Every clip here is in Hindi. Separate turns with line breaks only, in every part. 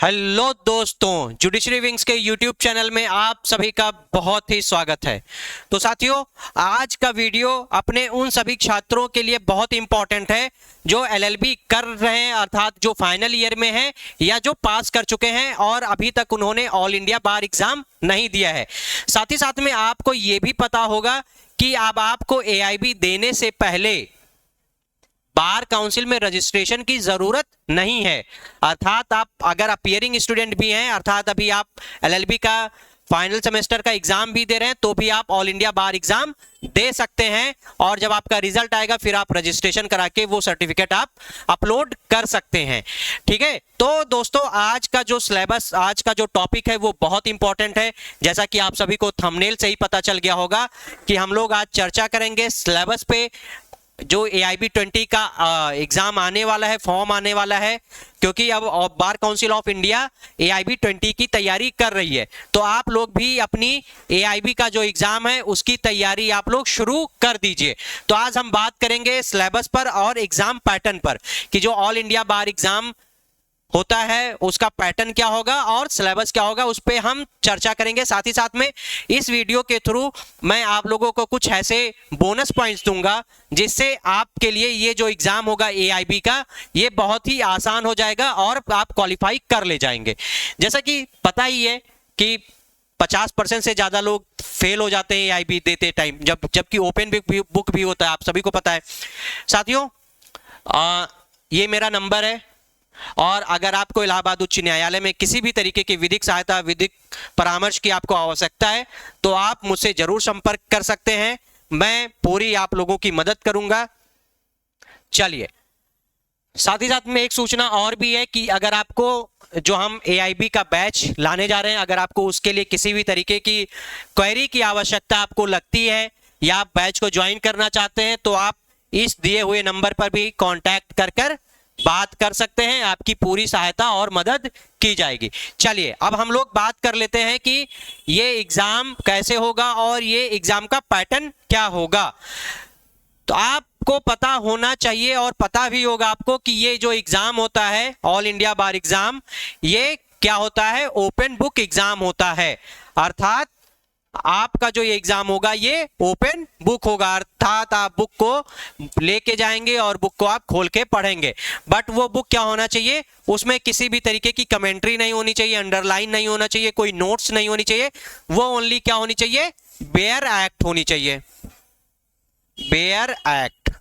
हेलो दोस्तों, जुडिशरी विंग्स के यूट्यूब चैनल में आप सभी का बहुत ही स्वागत है। तो साथियों, आज का वीडियो अपने उन सभी छात्रों के लिए बहुत इंपॉर्टेंट है जो एलएलबी कर रहे हैं, अर्थात जो फाइनल ईयर में हैं या जो पास कर चुके हैं और अभी तक उन्होंने ऑल इंडिया बार एग्जाम नहीं दिया है। साथ ही साथ में आपको ये भी पता होगा कि अब आपको एआईबी देने से पहले बार काउंसिल में रजिस्ट्रेशन की जरूरत नहीं है। अर्थात आप अगर अपीयरिंग स्टूडेंट भी हैं, अर्थात अभी आप एलएलबी का फाइनल सेमेस्टर का एग्जाम भी दे रहे हैं, तो भी आप ऑल इंडिया बार एग्जाम दे सकते हैं। और जब आपका रिजल्ट आएगा फिर आप रजिस्ट्रेशन करा के वो सर्टिफिकेट आप अपलोड कर सकते हैं। ठीक है, तो दोस्तों आज का जो सिलेबस, आज का जो टॉपिक है वो बहुत इंपॉर्टेंट है। जैसा कि आप सभी को थंबनेल से ही पता चल गया होगा कि हम लोग आज चर्चा करेंगे सिलेबस पे। जो एआईबी 20 का एग्जाम आने वाला है, फॉर्म आने वाला है, क्योंकि अब bar council of India AIB 20 की तैयारी कर रही है, तो आप लोग भी अपनी एआईबी का जो एग्जाम है उसकी तैयारी आप लोग शुरू कर दीजिए। तो आज हम बात करेंगे सिलेबस पर और एग्जाम पैटर्न पर कि जो ऑल इंडिया बार एग्जाम होता है उसका पैटर्न क्या होगा और सिलेबस क्या होगा, उस पे हम चर्चा करेंगे। साथ ही साथ में इस वीडियो के थ्रू मैं आप लोगों को कुछ ऐसे बोनस पॉइंट्स दूंगा जिससे आपके लिए ये जो एग्जाम होगा एआईबी का, ये बहुत ही आसान हो जाएगा और आप क्वालिफाई कर ले जाएंगे। जैसा कि पता ही है कि 50% से ज्यादा लोग फेल हो जाते हैं एआईबी देते टाइम, जबकि ओपन बुक भी होता है, आप सभी को पता है। साथियों, ये मेरा नंबर है और अगर आपको इलाहाबाद उच्च न्यायालय में किसी भी तरीके की विधिक सहायता, विधिक परामर्श की आपको आवश्यकता है तो आप मुझसे जरूर संपर्क कर सकते हैं। मैं पूरी आप लोगों की मदद करूंगा। चलिए, साथ ही साथ में एक सूचना और भी है कि अगर आपको जो हम एआईबी का बैच लाने जा रहे हैं, अगर आपको उसके लिए किसी भी तरीके की क्वेरी की आवश्यकता आपको लगती है या आप बैच को ज्वाइन करना चाहते हैं, तो आप इस दिए हुए नंबर पर भी कॉन्टैक्ट कर बात कर सकते हैं। आपकी पूरी सहायता और मदद की जाएगी। चलिए, अब हम लोग बात कर लेते हैं कि ये एग्जाम कैसे होगा और ये एग्जाम का पैटर्न क्या होगा। तो आपको पता होना चाहिए और पता भी होगा आपको कि ये जो एग्जाम होता है ऑल इंडिया बार एग्जाम, ये क्या होता है, ओपन बुक एग्जाम होता है। अर्थात आपका जो ये एग्जाम होगा ये ओपन बुक होगा, अर्थात आप बुक को लेके जाएंगे और बुक को आप खोल के पढ़ेंगे। बट वो बुक क्या होना चाहिए, उसमें किसी भी तरीके की कमेंट्री नहीं होनी चाहिए, अंडरलाइन नहीं होना चाहिए, कोई नोट्स नहीं होनी चाहिए। वो ओनली क्या होनी चाहिए, बेयर एक्ट होनी चाहिए। बेयर एक्ट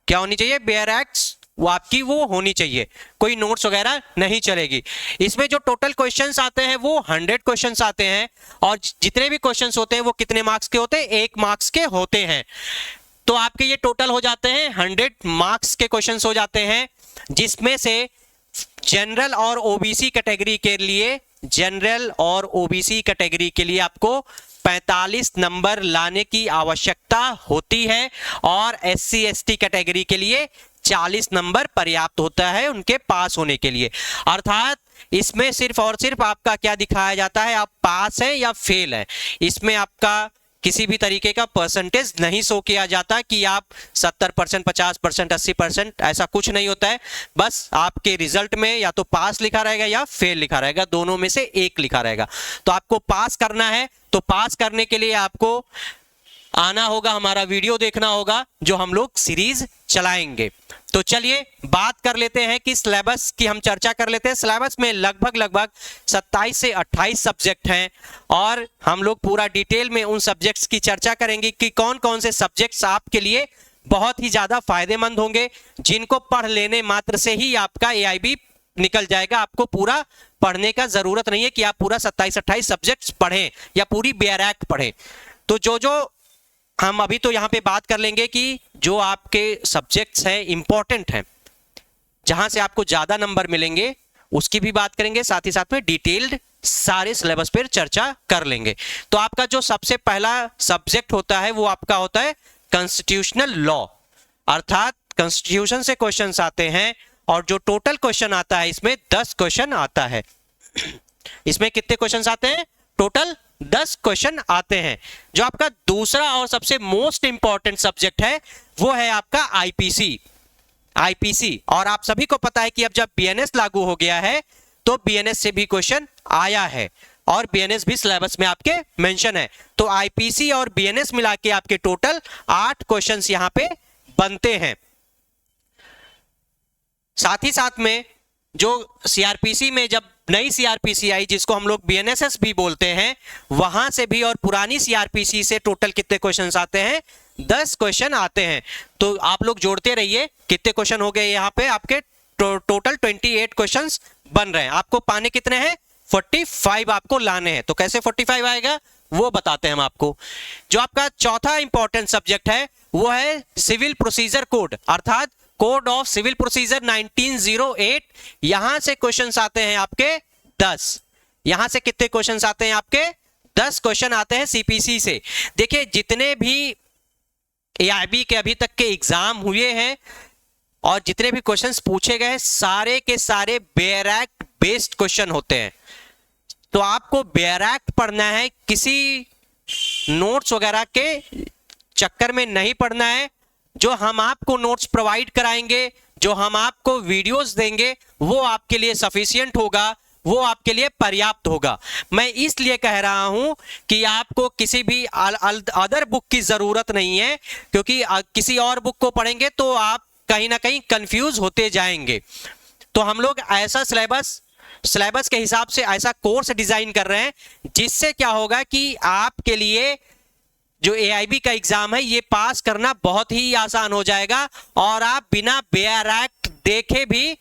क्या होनी चाहिए, बेयर एक्ट वो आपकी वो होनी चाहिए, कोई नोट्स वगैरह नहीं चलेगी। इसमें जो टोटल क्वेश्चंस आते हैं वो 100 क्वेश्चंस आते हैं और जितने भी क्वेश्चंस होते हैं वो कितने मार्क्स के होते हैं, 1 मार्क्स के होते हैं। तो आपके ये टोटल हो जाते हैं 100 मार्क्स के क्वेश्चंस हो जाते हैं, जिसमें से जनरल और ओबीसी कैटेगरी के लिए, जनरल और ओबीसी कैटेगरी के लिए आपको 45 नंबर लाने की आवश्यकता होती है और एससी एसटी कैटेगरी के लिए 40 नंबर पर्याप्त होता है उनके पास होने के लिए। अर्थात इसमें सिर्फ और सिर्फ आपका क्या दिखाया जाता है, आप पास हैं या फेल हैं। इसमें आपका किसी भी तरीके का परसेंटेज नहीं शो किया जाता कि आप 70%, 50%, 80%, ऐसा कुछ नहीं होता है। बस आपके रिजल्ट में या तो पास लिखा रहेगा या फेल लिखा रहेगा, दोनों में से एक लिखा रहेगा। तो आपको पास करना है, तो पास करने के लिए आपको आना होगा, हमारा वीडियो देखना होगा जो हम लोग सीरीज चलाएंगे। तो चलिए बात कर लेते हैं कि सिलेबस की हम चर्चा कर लेते हैं। सिलेबस में लगभग 27 से 28 सब्जेक्ट हैं और हम लोग पूरा डिटेल में उन सब्जेक्ट्स की चर्चा करेंगे कि कौन कौन से सब्जेक्ट्स आपके लिए बहुत ही ज्यादा फायदेमंद होंगे, जिनको पढ़ लेने मात्र से ही आपका एआईबी निकल जाएगा। आपको पूरा पढ़ने का जरूरत नहीं है कि आप पूरा 27-28 सब्जेक्ट्स पढ़ें या पूरी बेयर एक्ट पढ़ें। तो जो हम अभी तो यहाँ पे बात कर लेंगे कि जो आपके सब्जेक्ट्स हैं इंपॉर्टेंट हैं, जहां से आपको ज्यादा नंबर मिलेंगे, उसकी भी बात करेंगे। साथ ही साथ में डिटेल्ड सारे सिलेबस पर चर्चा कर लेंगे। तो आपका जो सबसे पहला सब्जेक्ट होता है वो आपका होता है कॉन्स्टिट्यूशनल लॉ, अर्थात कॉन्स्टिट्यूशन से क्वेश्चंस आते हैं और जो टोटल क्वेश्चन आता है इसमें 10 क्वेश्चन आता है। इसमें कितने क्वेश्चन आते हैं, टोटल 10 क्वेश्चन आते हैं। जो आपका दूसरा और सबसे मोस्ट इंपॉर्टेंट सब्जेक्ट है वो है आपका आईपीसी, आईपीसी, और आप सभी को पता है कि अब जब बीएनएस लागू हो गया है तो बीएनएस से भी क्वेश्चन आया है और बीएनएस भी सिलेबस में आपके मेंशन है। तो आईपीसी और बीएनएस मिला के आपके टोटल 8 क्वेश्चंस यहां पे बनते हैं। साथ ही साथ में जो सीआरपीसी में जब नई सीआरपीसी आई, जिसको हम लोग बीएनएसएस भी बोलते हैं, वहां से भी और पुरानी सीआरपीसी से टोटल कितने क्वेश्चंस आते हैं? 10 क्वेश्चन आते हैं। तो आप लोग जोड़ते रहिए, कितने क्वेश्चन हो गए यहाँ पे आपके? टोटल 28 क्वेश्चंस बन रहे हैं। आपको पाने कितने हैं? 45 आपको लाने हैं। तो कैसे 45 आएगा वो बताते हैं हम आपको। जो आपका चौथा इंपॉर्टेंट सब्जेक्ट है वो है सिविल प्रोसीजर कोड, अर्थात कोड ऑफ सिविल प्रोसीजर 1908। यहां से क्वेश्चंस आते हैं आपके 10। यहां से कितने क्वेश्चंस आते हैं आपके? 10 क्वेश्चन आते हैं सीपीसी से। देखिए, जितने भी एआईबी के अभी तक के एग्जाम हुए हैं और जितने भी क्वेश्चंस पूछे गए, सारे के सारे बेयर एक्ट बेस्ड क्वेश्चन होते हैं। तो आपको बेयर एक्ट पढ़ना है, किसी नोट्स वगैरह के चक्कर में नहीं पढ़ना है। जो हम आपको नोट्स प्रोवाइड कराएंगे, जो हम आपको वीडियोस देंगे, वो आपके लिए सफिशिएंट होगा, वो आपके लिए पर्याप्त होगा। मैं इसलिए कह रहा हूं कि आपको किसी भी अदर बुक की जरूरत नहीं है, क्योंकि किसी और बुक को पढ़ेंगे तो आप कहीं ना कहीं कंफ्यूज होते जाएंगे। तो हम लोग ऐसा सिलेबस के हिसाब से ऐसा कोर्स डिजाइन कर रहे हैं जिससे क्या होगा कि आपके लिए जो एआईबी का एग्जाम है ये पास करना बहुत ही आसान हो जाएगा और आप बिना बेयर एक्ट देखे भी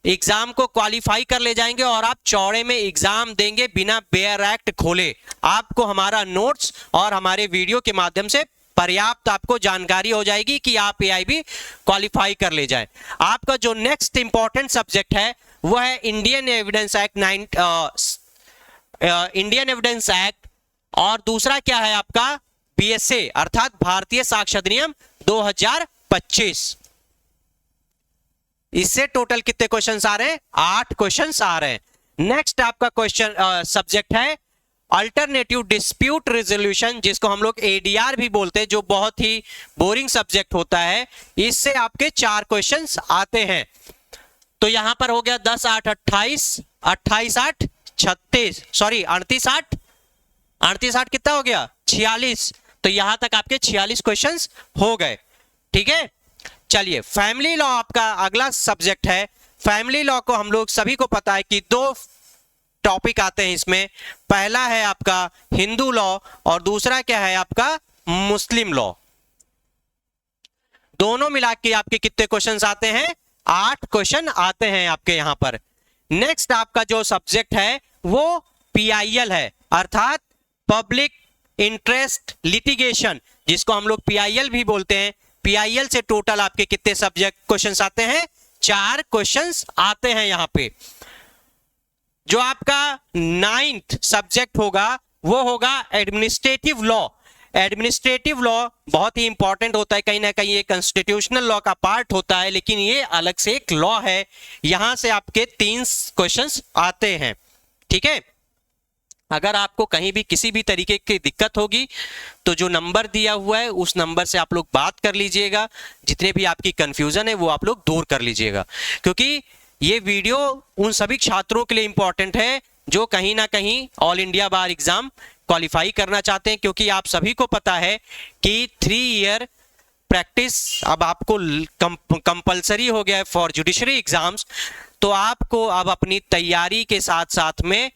एग्जाम को क्वालिफाई कर ले जाएंगे और आप चौड़े में एग्जाम देंगे बिना बेयर एक्ट खोले। आपको हमारा नोट्स और हमारे वीडियो के माध्यम से पर्याप्त आपको जानकारी हो जाएगी कि आप एआईबी क्वालिफाई कर ले जाए। आपका जो नेक्स्ट इंपॉर्टेंट सब्जेक्ट है वो है Indian evidence act Indian evidence act, और दूसरा क्या है आपका? बीएसए अर्थात भारतीय साक्ष्य अधिनियम 2025। इससे टोटल कितने क्वेश्चंस आ रहे हैं? 8 क्वेश्चंस आ रहे हैं। नेक्स्ट आपका क्वेश्चन सब्जेक्ट है अल्टरनेटिव डिस्प्यूट रेजोल्यूशन, जिसको हम लोग एडीआर भी बोलते हैं, जो बहुत ही बोरिंग सब्जेक्ट होता है। इससे आपके 4 क्वेश्चंस आते हैं। तो यहां पर हो गया 10 8 28, 28 8 36, सॉरी 38 8, 38 8 कितना हो गया? 46। तो यहां तक आपके 46 क्वेश्चंस हो गए। ठीक है, चलिए फैमिली लॉ आपका अगला सब्जेक्ट है। फैमिली लॉ को हम लोग सभी को पता है कि 2 टॉपिक आते हैं इसमें। पहला है आपका हिंदू लॉ और दूसरा क्या है आपका? मुस्लिम लॉ। दोनों मिला के आपके कितने क्वेश्चंस आते हैं? 8 क्वेश्चन आते हैं आपके यहां पर। नेक्स्ट आपका जो सब्जेक्ट है वो पीआईएल है, अर्थात पब्लिक इंटरेस्ट लिटिगेशन, जिसको हम लोग पीआईएल भी बोलते हैं। पीआईएल से टोटल आपके कितने सब्जेक्ट क्वेश्चंस आते हैं? 4 क्वेश्चंस आते हैं यहां पे। जो आपका 9th सब्जेक्ट होगा वो होगा एडमिनिस्ट्रेटिव लॉ। एडमिनिस्ट्रेटिव लॉ बहुत ही इंपॉर्टेंट होता है, कहीं ना कहीं ये कॉन्स्टिट्यूशनल लॉ का पार्ट होता है, लेकिन ये अलग से एक लॉ है। यहां से आपके 3 क्वेश्चंस आते हैं। ठीक है, अगर आपको कहीं भी किसी भी तरीके की दिक्कत होगी तो जो नंबर दिया हुआ है उस नंबर से आप लोग बात कर लीजिएगा। जितने भी आपकी कंफ्यूजन है वो आप लोग दूर कर लीजिएगा, क्योंकि ये वीडियो उन सभी छात्रों के लिए इंपॉर्टेंट है जो कहीं ना कहीं ऑल इंडिया बार एग्जाम क्वालिफाई करना चाहते हैं। क्योंकि आप सभी को पता है कि 3 ईयर प्रैक्टिस अब आपको कंपलसरी हो गया है फॉर जुडिशरी एग्जाम्स। तो आपको अब अपनी तैयारी के साथ साथ में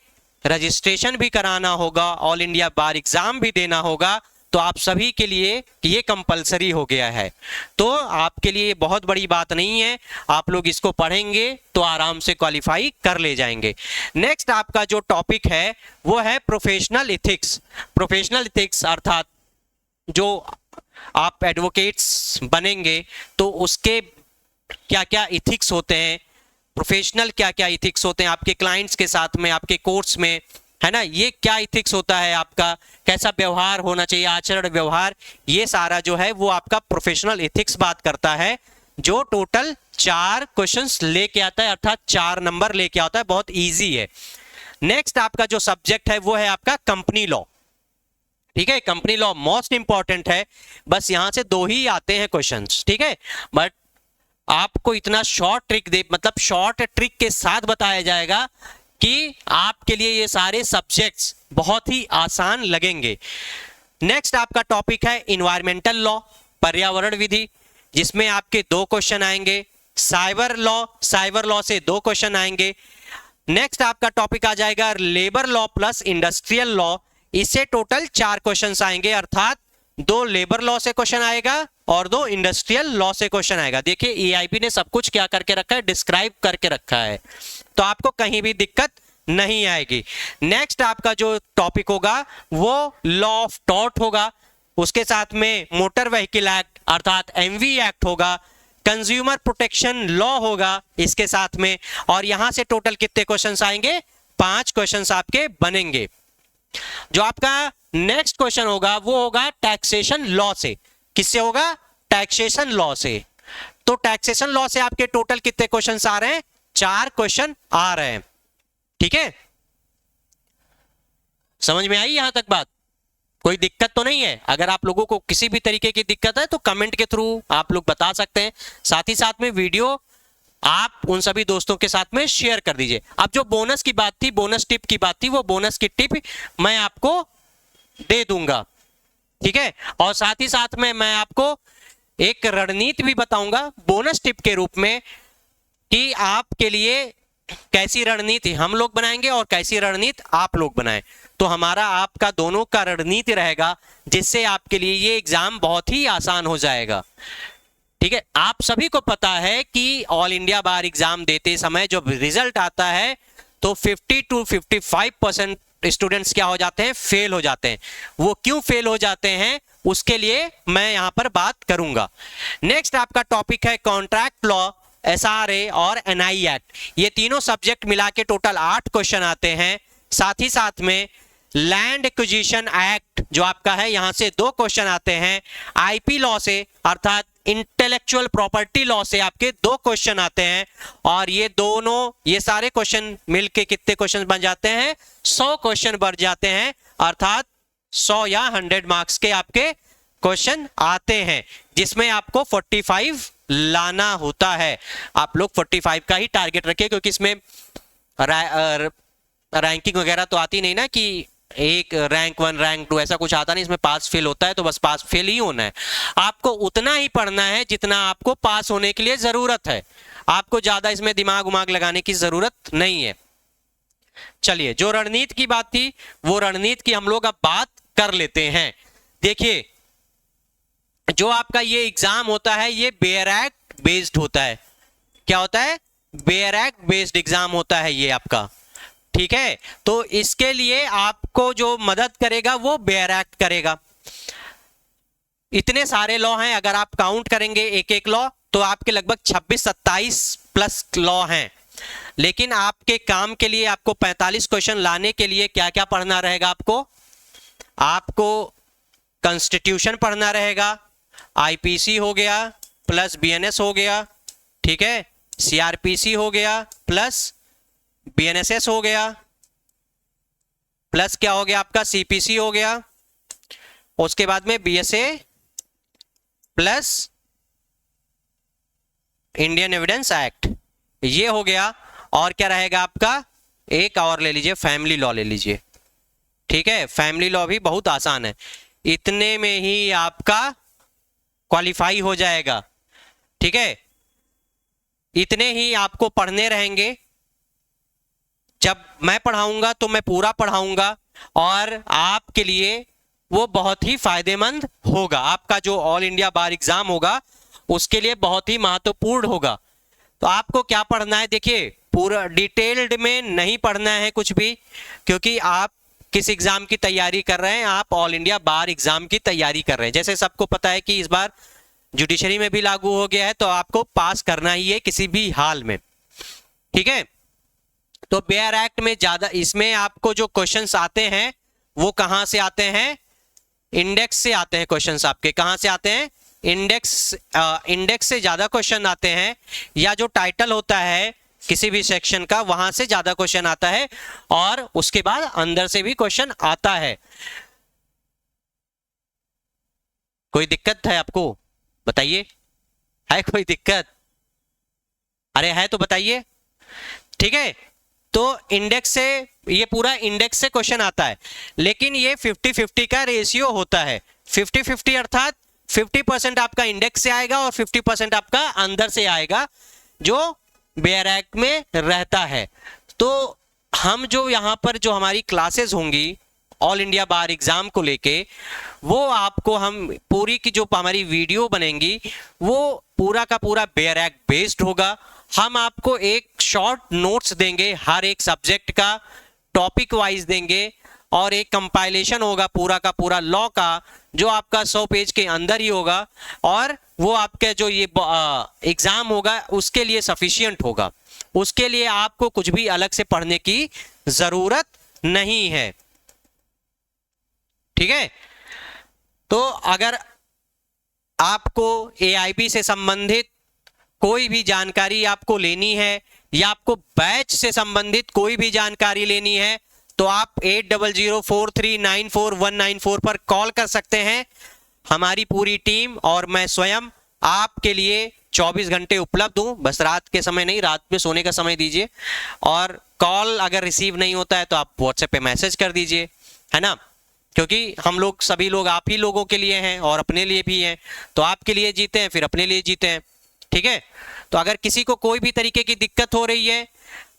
रजिस्ट्रेशन भी कराना होगा, ऑल इंडिया बार एग्जाम भी देना होगा। तो आप सभी के लिए ये कंपलसरी हो गया है। तो आपके लिए बहुत बड़ी बात नहीं है, आप लोग इसको पढ़ेंगे तो आराम से क्वालिफाई कर ले जाएंगे। नेक्स्ट आपका जो टॉपिक है वो है प्रोफेशनल इथिक्स। प्रोफेशनल इथिक्स अर्थात जो आप एडवोकेट्स बनेंगे तो उसके क्या क्या इथिक्स होते हैं, प्रोफेशनल क्या क्या इथिक्स होते हैं आपके क्लाइंट्स के साथ में, आपके कोर्ट्स में, है ना। ये क्या इथिक्स होता है आपका, कैसा व्यवहार होना चाहिए, आचरण व्यवहार, ये सारा जो है वो आपका प्रोफेशनल इथिक्स बात करता है, जो टोटल 4 क्वेश्चंस लेके आता है, अर्थात 4 नंबर लेके आता है। बहुत इजी है। नेक्स्ट आपका जो सब्जेक्ट है वो है आपका कंपनी लॉ। ठीक है, कंपनी लॉ मोस्ट इंपॉर्टेंट है। बस यहां से 2 ही आते हैं क्वेश्चंस। ठीक है, बट आपको इतना शॉर्ट ट्रिक दे, मतलब शॉर्ट ट्रिक के साथ बताया जाएगा कि आपके लिए ये सारे सब्जेक्ट्स बहुत ही आसान लगेंगे। नेक्स्ट आपका टॉपिक है इन्वायरमेंटल लॉ, पर्यावरण विधि, जिसमें आपके 2 क्वेश्चन आएंगे। साइबर लॉ से 2 क्वेश्चन आएंगे। नेक्स्ट आपका टॉपिक आ जाएगा labour law plus industrial law, इससे टोटल 4 क्वेश्चन आएंगे, अर्थात 2 लेबर लॉ से क्वेश्चन आएगा और 2 इंडस्ट्रियल लॉ से क्वेश्चन आएगा। देखिए EIP ने सब कुछ क्या करके रखा है, डिस्क्राइब करके रखा है, तो आपको कहीं भी दिक्कत नहीं आएगी। नेक्स्ट आपका जो टॉपिक होगा वो लॉ ऑफ टॉर्ट होगा, उसके साथ में मोटर व्हीकल एक्ट अर्थात MV एक्ट होगा, कंज्यूमर प्रोटेक्शन लॉ होगा इसके साथ में, और यहां से टोटल कितने क्वेश्चंस आएंगे, 5 क्वेश्चंस आपके बनेंगे। जो आपका नेक्स्ट क्वेश्चन होगा वो होगा टैक्सेशन लॉ से। किससे होगा, टैक्सेशन लॉ से। तो टैक्सेशन लॉ से आपके टोटल कितने क्वेश्चंस आ रहे हैं, 4 क्वेश्चन आ रहे हैं। ठीक है, समझ में आई यहां तक बात, कोई दिक्कत तो नहीं है। अगर आप लोगों को किसी भी तरीके की दिक्कत है तो कमेंट के थ्रू आप लोग बता सकते हैं। साथ ही साथ में वीडियो आप उन सभी दोस्तों के साथ में शेयर कर दीजिए। अब जो बोनस की बात थी, बोनस टिप की बात थी, वो बोनस की टिप मैं आपको दे दूंगा, ठीक है। और साथ ही साथ में मैं आपको एक रणनीति भी बताऊंगा बोनस टिप के रूप में कि आपके लिए कैसी रणनीति हम लोग बनाएंगे और कैसी रणनीति आप लोग बनाएं। तो हमारा आपका दोनों का रणनीति रहेगा, जिससे आपके लिए ये एग्जाम बहुत ही आसान हो जाएगा। ठीक है, आप सभी को पता है कि ऑल इंडिया बार एग्जाम देते समय जब रिजल्ट आता है तो 50 to 55% स्टूडेंट्स क्या हो जाते हैं, फेल हो जाते हैं। वो क्यों फेल हो जाते हैं उसके लिए मैं यहां पर बात करूंगा। नेक्स्ट आपका टॉपिक है कॉन्ट्रैक्ट लॉ, SRA और NI एक्ट। ये तीनों सब्जेक्ट मिला के टोटल 8 क्वेश्चन आते हैं। साथ ही साथ में लैंड एक्विजिशन एक्ट जो आपका है, यहां से 2 क्वेश्चन आते हैं। IP लॉ से अर्थात इंटेलेक्चुअल प्रॉपर्टी लॉ से आपके 2 क्वेश्चन आते हैं। और ये सारे क्वेश्चन मिलके कितने क्वेश्चन बन जाते हैं, 100 क्वेश्चन बन जाते हैं, अर्थात 100 या 100 मार्क्स के आपके क्वेश्चन आते हैं, जिसमें आपको 45 लाना होता है। आप लोग 45 का ही टारगेट रखिए, क्योंकि इसमें रैंकिंग वगैरह तो आती नहीं ना कि एक रैंक 1 रैंक 2 ऐसा कुछ आता नहीं। इसमें पास फेल होता है, तो बस पास फेल ही होना है। आपको उतना ही पढ़ना है जितना आपको पास होने के लिए जरूरत है। आपको ज्यादा इसमें दिमाग उमाग लगाने की जरूरत नहीं है। चलिए, जो रणनीति की बात थी वो रणनीति की हम लोग अब बात कर लेते हैं। देखिए, जो आपका ये एग्जाम होता है ये बेयर एक्ट बेस्ड होता है। क्या होता है, बेयर एक्ट बेस्ड एग्जाम होता है ये आपका, ठीक है। तो इसके लिए आपको जो मदद करेगा वो बेयर एक्ट करेगा। इतने सारे लॉ हैं, अगर आप काउंट करेंगे एक एक लॉ तो आपके लगभग 26-27 प्लस लॉ हैं। लेकिन आपके काम के लिए आपको 45 क्वेश्चन लाने के लिए क्या क्या पढ़ना रहेगा, आपको कॉन्स्टिट्यूशन पढ़ना रहेगा, IPC हो गया प्लस BNS हो गया, ठीक है, CRPC हो गया प्लस BNSS हो गया, प्लस क्या हो गया आपका CPC हो गया, उसके बाद में BSA plus Indian evidence act, ये हो गया। और क्या रहेगा आपका, एक और ले लीजिए, फैमिली लॉ ले लीजिए, ठीक है। फैमिली लॉ भी बहुत आसान है, इतने में ही आपका क्वालिफाई हो जाएगा, ठीक है। इतने ही आपको पढ़ने रहेंगे। जब मैं पढ़ाऊंगा तो मैं पूरा पढ़ाऊंगा और आपके लिए वो बहुत ही फायदेमंद होगा। आपका जो ऑल इंडिया बार एग्जाम होगा उसके लिए बहुत ही महत्वपूर्ण होगा। तो आपको क्या पढ़ना है, देखिए पूरा डिटेल्ड में नहीं पढ़ना है कुछ भी, क्योंकि आप किस एग्जाम की तैयारी कर रहे हैं, आप ऑल इंडिया बार एग्जाम की तैयारी कर रहे हैं। जैसे सबको पता है कि इस बार जुडिशरी में भी लागू हो गया है, तो आपको पास करना ही है किसी भी हाल में, ठीक है। तो बेयर एक्ट में ज्यादा, इसमें आपको जो क्वेश्चंस आते हैं वो कहां से आते हैं, इंडेक्स से आते हैं। क्वेश्चंस आपके कहां से आते हैं, इंडेक्स से ज्यादा क्वेश्चन आते हैं, या जो टाइटल होता है किसी भी सेक्शन का वहां से ज्यादा क्वेश्चन आता है, और उसके बाद अंदर से भी क्वेश्चन आता है। कोई दिक्कत है आपको, बताइए, है कोई दिक्कत? अरे है तो बताइए। ठीक है, तो इंडेक्स से, ये पूरा इंडेक्स से क्वेश्चन आता है, लेकिन ये 50-50 का रेशियो होता है। 50-50 अर्थात 50% आपका इंडेक्स से आएगा और 50% आपका अंदर से आएगा जो बेयरैक में रहता है। तो हम जो यहाँ पर जो हमारी क्लासेस होंगी ऑल इंडिया बार एग्जाम को लेके, वो आपको हम पूरी की जो हमारी वीडियो बनेंगी वो पूरा का पूरा बेयरैक बेस्ड होगा। हम आपको एक शॉर्ट नोट्स देंगे, हर एक सब्जेक्ट का टॉपिक वाइज देंगे, और एक कंपाइलेशन होगा पूरा का पूरा लॉ का, जो आपका 100 पेज के अंदर ही होगा, और वो आपके जो ये एग्जाम होगा उसके लिए सफिशिएंट होगा। उसके लिए आपको कुछ भी अलग से पढ़ने की जरूरत नहीं है। ठीक है, तो अगर आपको AIB से संबंधित कोई भी जानकारी आपको लेनी है, या आपको बैच से संबंधित कोई भी जानकारी लेनी है, तो आप 8004394194 पर कॉल कर सकते हैं। हमारी पूरी टीम और मैं स्वयं आपके लिए 24 घंटे उपलब्ध हूं। बस रात के समय नहीं, रात में सोने का समय दीजिए, और कॉल अगर रिसीव नहीं होता है तो आप व्हाट्सएप पे मैसेज कर दीजिए, है ना, क्योंकि हम लोग सभी लोग आप ही लोगों के लिए हैं और अपने लिए भी हैं। तो आपके लिए जीते हैं, फिर अपने लिए जीते हैं। ठीक है, तो अगर किसी को कोई भी तरीके की दिक्कत हो रही है,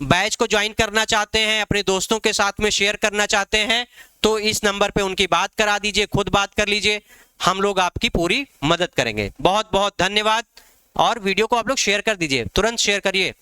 बैच को ज्वाइन करना चाहते हैं, अपने दोस्तों के साथ में शेयर करना चाहते हैं, तो इस नंबर पे उनकी बात करा दीजिए, खुद बात कर लीजिए, हम लोग आपकी पूरी मदद करेंगे। बहुत बहुत धन्यवाद, और वीडियो को आप लोग शेयर कर दीजिए, तुरंत शेयर करिए।